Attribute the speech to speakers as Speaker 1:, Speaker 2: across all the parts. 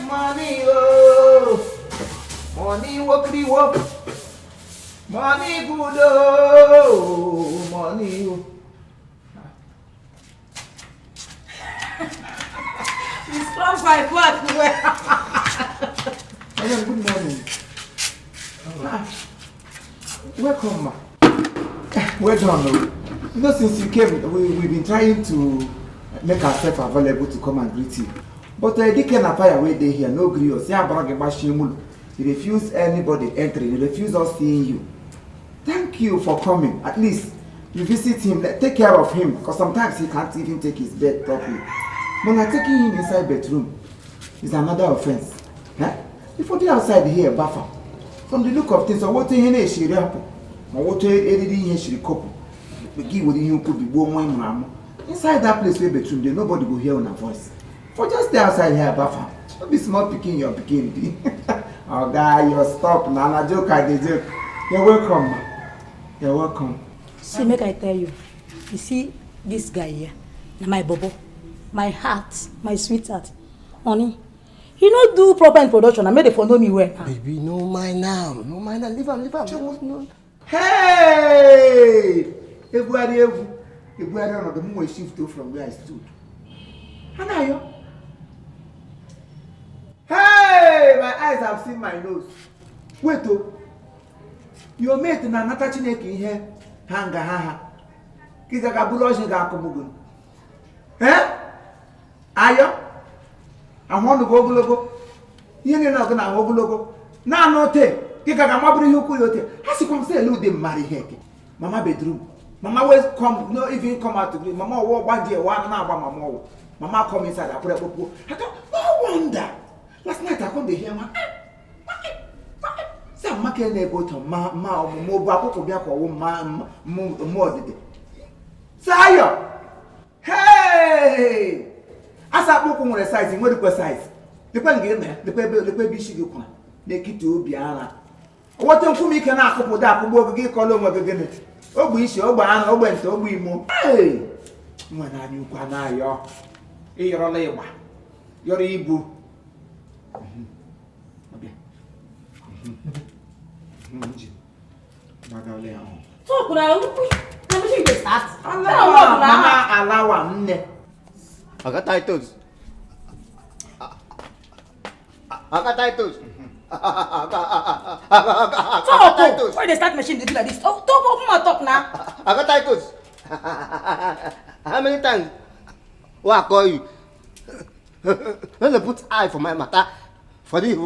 Speaker 1: Money, oh. Money, wokey wok. Money, good, oh. Money, oh.
Speaker 2: It's from my work.
Speaker 1: Good morning. Welcome, ma. Well done. You know, since you came, we've been trying to make ourselves available to come and greet you. But they can't fire away day here, no grill. He refused anybody entering, he refused us seeing you. Thank you for coming. At least you visit him, take care of him, because sometimes he can't even take his bed properly. When I'm taking him inside bedroom, is another offense. Huh? If you outside here, buffer. From the look of things, I want to hear she rap. I want to hear anything she couple. Give what you could be born inside that place where bedroom, there nobody will hear on her voice. For just stay outside here, buffer. Don't be small picking your picking. Oh, guy, you're stop now. I joke, I did joke. You're welcome, ma. You're welcome.
Speaker 2: See, make I tell you. You see this guy here, my bobo, my heart, my sweetheart, honey. He not do proper introduction. I made it for know me well.
Speaker 3: Baby, no mind now. No mind now. Leave him. No.
Speaker 1: Hey! Everybody on the moon shift from where I stood. How are you? Hey! My eyes have seen my nose. Wait, oh. Your mate na nata chineke ihe hanga haha. Kiza kabulo shi ga akomugun. Eh? Ayo? Ahonu go ogologo. Ihe ni na go na ogologo. Na no te. Kika ga maburu ihe ukwu yote. Hasi come say elu dey marry heke. Mama bedroom. Mama always come, no even come out to me. Mama walk back there, one na agba mama. Mama come inside, I put a popo. I thought, no wonder. Last night I come to hear my Sam makene go to ma mo ba popo bia ko mo dede. Sayo. Hey! Asa popo nwere size, nwere kwa size. Lekwa ngire me, lekwa bi shi gekuna. Nekiti obi ara. Wote nkumi ike na akụpụ da akụgbu ogige kọlọ onwe gịnị. Ogbu isi, ogbu anụ, ogbe nte, ogbu imo. Hey! Nwa na anyị ukwu anaghịọ. Ịyọrọla ịgba. Yọrọ ibu. Ọbịa. Nji. Gbagale ahụ.
Speaker 2: Talk now. Let me see you start.
Speaker 1: Mama alawa nne.
Speaker 3: I got titles.
Speaker 2: Talk. Why they start machine they do like this? Talk, open my talk now.
Speaker 3: I got titles. How many times? What I call you? When they put eye for my matter for this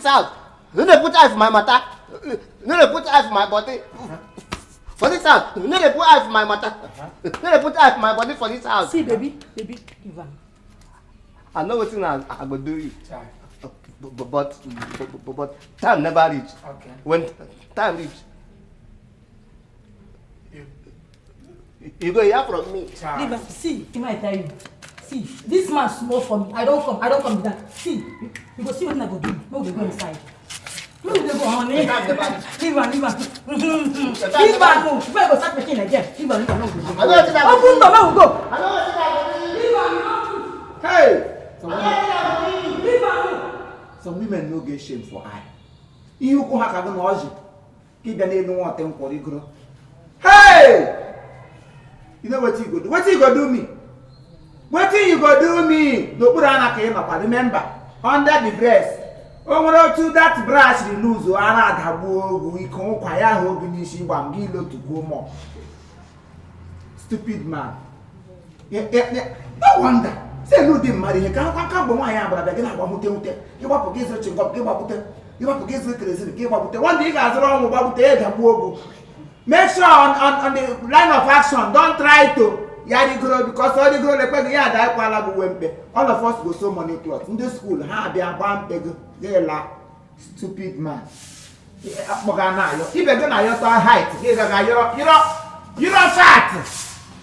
Speaker 3: house. When they put eye for my matter. When they put eye for my body. For this house. When they put eye for my matter. When they put eye for my body for this house.
Speaker 2: See, baby, give him.
Speaker 3: I know what thing I go do you. But time never reach.
Speaker 1: Okay.
Speaker 3: When time reach, you go hear from me.
Speaker 2: Leave see, he might tell you. See, this man small for me. I don't come with that. See, you go see what I go do. No, we go inside. No, we go honey. Leave him. Leave him, no. Where go start making again? Leave him, no. Open door, where we go? Leave him, no.
Speaker 1: Hey! Some women no get shame for eye. You go have a noise. Keep the name one thing for you. Hey! You know what you go do? What you go do me? What you go do me? Don't put on a came up. Remember, under the breast. Over to that brush you lose. Ana tabu we can quiet who finish you and give to go more. Stupid man. Yeah. No wonder. Say no dey marry he kan bo wan ya brother gina gba mute you wa forget so chingop you wa forget so crazy you wa mute one day you guys wrong ba mute e dabu ogu make sure on the line of action don't try to yari grow because all the grow le pe ya da kwa la bu wempe all of us go so money cloth in the school ha bia gba mpeg gela stupid man akpoga na yo ibe go na your height you know fat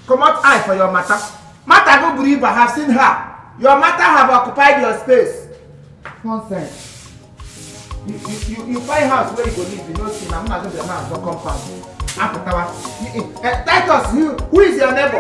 Speaker 1: come out eye for your matter. Matter go believe I have seen her. Your matter have occupied your space. Nonsense. You buy house where you go live, you know, see, I'm not going to the man for compound. Titus, who is your neighbor?